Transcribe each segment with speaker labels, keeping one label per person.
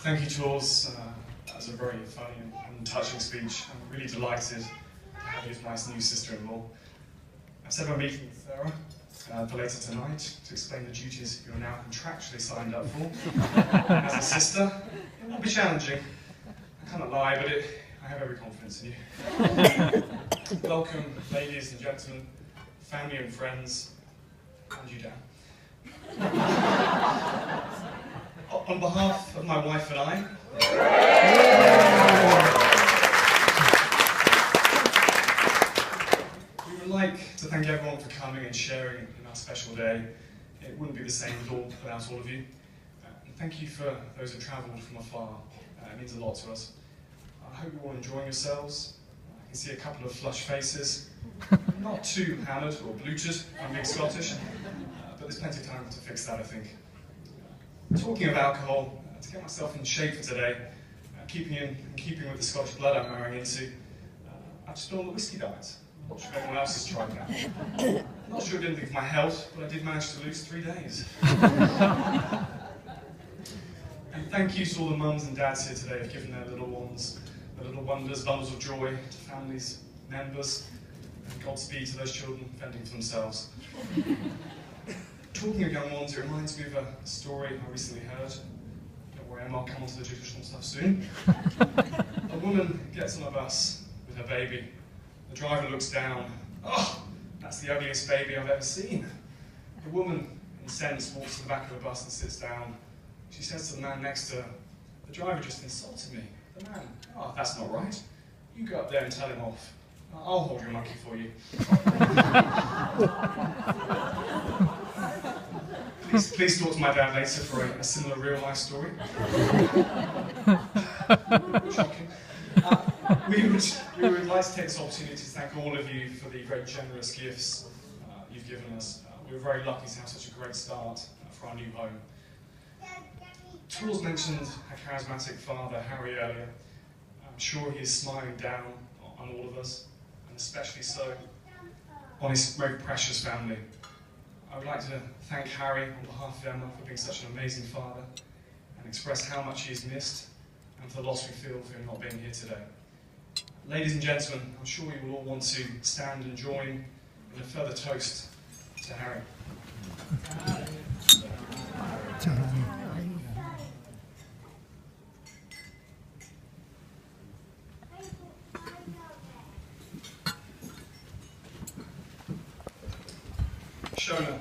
Speaker 1: Thank you, Tours. That was a very funny and touching speech. I'm really delighted to have you as my new sister-in-law. I've set my meeting with Sarah for later tonight to explain the duties you're now contractually signed up for. As a sister, it will be challenging. I cannot lie, but I have every confidence in you. Welcome, ladies and gentlemen, family and friends, and you, Dan. On behalf of my wife and I, we would like to thank everyone for coming and sharing in our special day. It wouldn't be the same without all of you. And thank you for those who travelled from afar. It means a lot to us. I hope you're all enjoying yourselves. I can see a couple of flushed faces. Not too hammered or bloated, I'm being Scottish, but there's plenty of time to fix that, I think. Talking of alcohol, to get myself in shape for today, keeping with the Scottish blood I'm marrying into, I've just been on the whiskey diet. I'm not sure if anyone else has tried that. I'm not sure it did anything for my health, but I did manage to lose 3 days. And thank you to all the mums and dads here today who've given their little ones, their little wonders, bundles of joy to families, members, and Godspeed to those children fending for themselves. Talking of young ones, it reminds me of a story I recently heard. Don't worry, Emma, I'll come on to the traditional stuff soon. A woman gets on a bus with her baby. The driver looks down. Oh, that's the ugliest baby I've ever seen. The woman, incensed, walks to the back of the bus and sits down. She says to the man next to her, "The driver just insulted me." The man, "Oh, that's not right. You go up there and tell him off. I'll hold your monkey for you." Please talk to my dad later for a similar real-life story. We would like to take this opportunity to thank all of you for the very generous gifts you've given us. We're very lucky to have such a great start for our new home. Tours mentioned her charismatic father, Harry, earlier. I'm sure he is smiling down on all of us, and especially so on his very precious family. I would like to thank Harry on behalf of Emma for being such an amazing father and express how much he is missed and for the loss we feel for him not being here today. Ladies and gentlemen, I'm sure you will all want to stand and join in a further toast to Harry. Shona,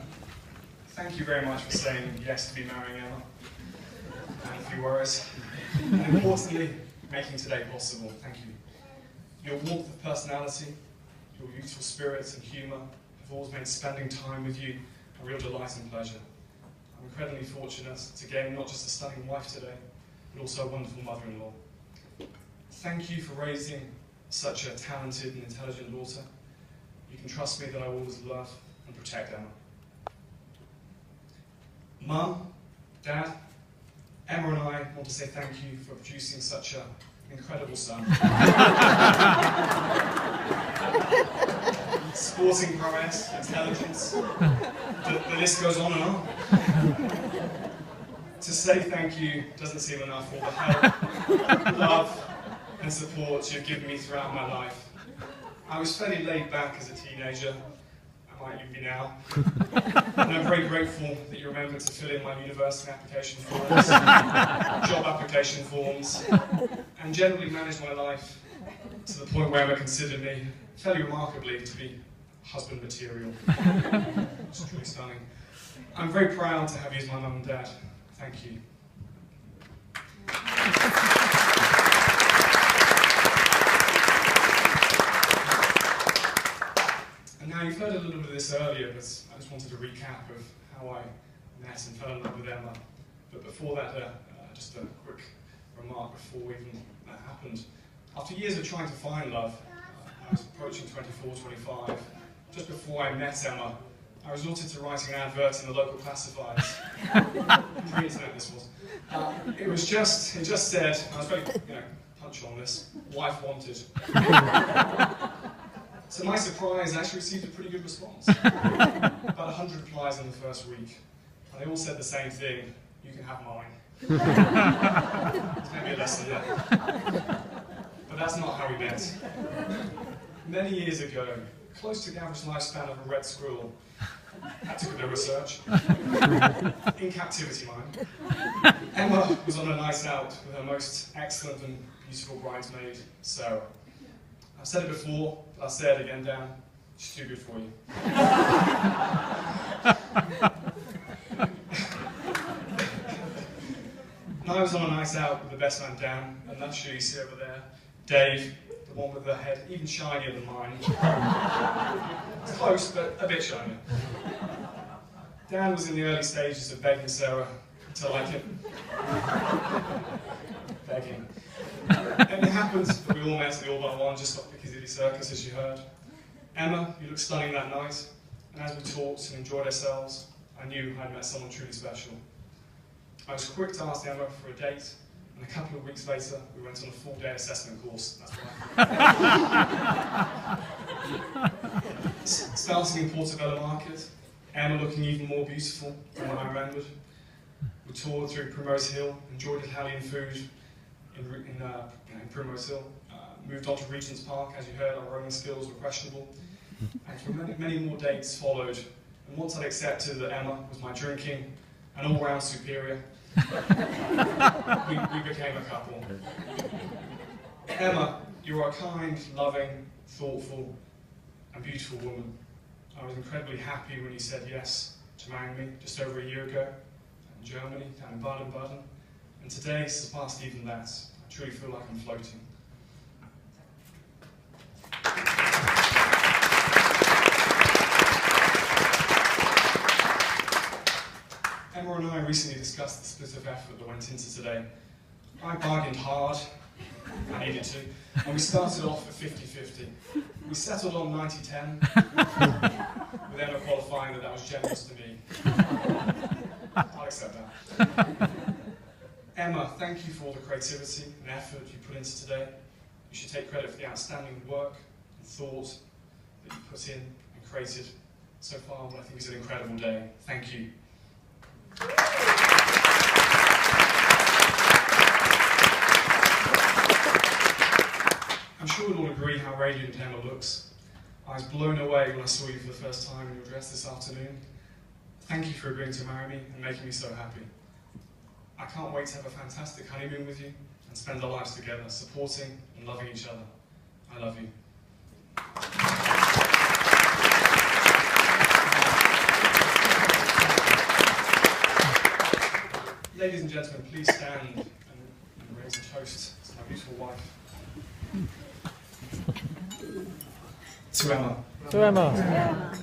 Speaker 1: thank you very much for saying yes to be marrying Emma, and a few worries, and importantly, making today possible. Thank you. Your warmth of personality, your youthful spirits and humour have always made spending time with you a real delight and pleasure. I'm incredibly fortunate to gain not just a stunning wife today, but also a wonderful mother-in-law. Thank you for raising such a talented and intelligent daughter. You can trust me that I will always love and protect Emma. Mum, Dad, Emma and I want to say thank you for producing such an incredible son. Sporting prowess, intelligence, the list goes on and on. To say thank you doesn't seem enough for all the help, love and support you've given me throughout my life. I was fairly laid back as a teenager, I might even be now, and I'm very grateful that you remembered to fill in my university application forms, job application forms, and generally managed my life to the point where Emma considered me, fairly remarkably, to be husband material. It's truly stunning. I'm very proud to have you as my mum and dad. Thank you. And now you've heard a little bit of this earlier, but I just wanted a recap of how I met and fell in love with Emma. But before that, just a quick remark before even that happened. After years of trying to find love, I was approaching 24, 25. Just before I met Emma, I resorted to writing an advert in the local classifieds. Pre-internet this was. It just said, I was very, punch on this, wife wanted. To my surprise, I actually received a pretty good response. About 100 replies in the first week. And they all said the same thing, you can have mine. There's maybe a lesson there. But that's not how we met. Many years ago, close to the average lifespan of a red squirrel, I took a bit of research. In captivity, mind. Emma was on a night out with her most excellent and beautiful bridesmaid, Sarah. I've said it before, but I'll say it again, Dan. She's too good for you. And I was on a night out with the best man, Dan, and that's who you see over there, Dave, the one with the head even shinier than mine. It's close, but a bit shinier. Dan was in the early stages of begging Sarah to like him. Begging. And it happened that we all met at the All But One just off Piccadilly Circus, as you heard. Emma, you looked stunning that night, and as we talked and enjoyed ourselves, I knew I'd met someone truly special. I was quick to ask Emma for a date, and a couple of weeks later, we went on a full-day assessment course. That's right. Starting in Portobello Market, Emma looking even more beautiful than when I remembered. We toured through Primrose Hill, enjoyed Italian food in Primrose Hill, moved on to Regent's Park. As you heard, our rowing skills were questionable. And many more dates followed. And once I'd accepted that Emma was my drinking and all-round superior, we became a couple. Emma, you are a kind, loving, thoughtful, and beautiful woman. I was incredibly happy when you said yes to marrying me just over a year ago in Germany, down in Baden-Baden. And today surpassed even that. I truly feel like I'm floating. Emma and I recently discussed the split of effort that went into today. I bargained hard, I needed to, and we started off at 50-50. We settled on 90-10, with Emma qualifying that was generous to me. I'll accept that. Emma, thank you for all the creativity and effort you put into today. You should take credit for the outstanding work and thought that you put in and created so far what I think is an incredible day. Thank you. I'm sure we'll all agree how radiant Emma looks. I was blown away when I saw you for the first time in your dress this afternoon. Thank you for agreeing to marry me and making me so happy. I can't wait to have a fantastic honeymoon with you and spend our lives together, supporting and loving each other. I love you. Ladies and gentlemen, please stand and raise a toast to my beautiful wife. To Emma.
Speaker 2: To Emma.
Speaker 3: Yeah.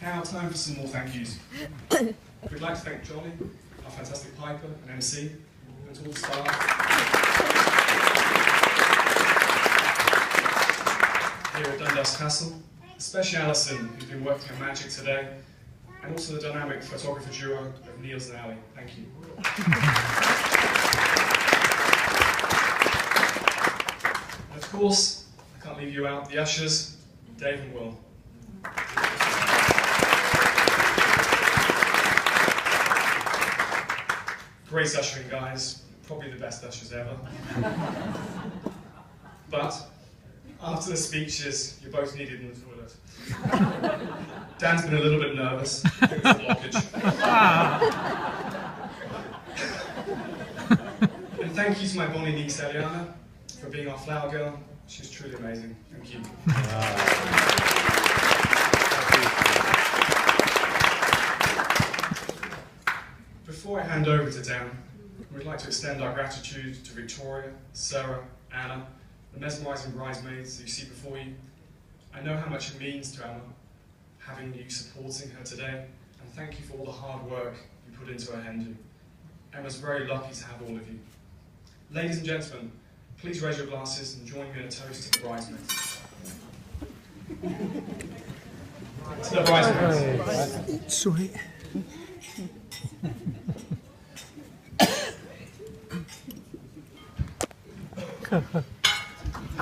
Speaker 1: Now, time for some more thank yous. We'd like to thank Johnny, our fantastic piper and MC, and to all the staff. Here at Dundas Castle, especially Alison, who's been working on magic today, and also the dynamic photographer duo of Niels and Ali. Thank you. And of course, I can't leave you out, the ushers, Dave and Will. Great ushering, guys. Probably the best ushers ever. But after the speeches, you're both needed in the toilet. Dan's been a little bit nervous. I think it's a blockage. And thank you to my Bonnie niece, Eliana, for being our flower girl. She's truly amazing. Thank you. Before I hand over to Dan, we'd like to extend our gratitude to Victoria, Sarah, Anna, the mesmerising bridesmaids that you see before you. I know how much it means to Emma, having you supporting her today, and thank you for all the hard work you put into her hen do. Emma's very lucky to have all of you. Ladies and gentlemen, please raise your glasses and join me in a toast to the bridesmaids. To the bridesmaids.
Speaker 2: Sorry.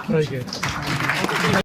Speaker 2: Very good.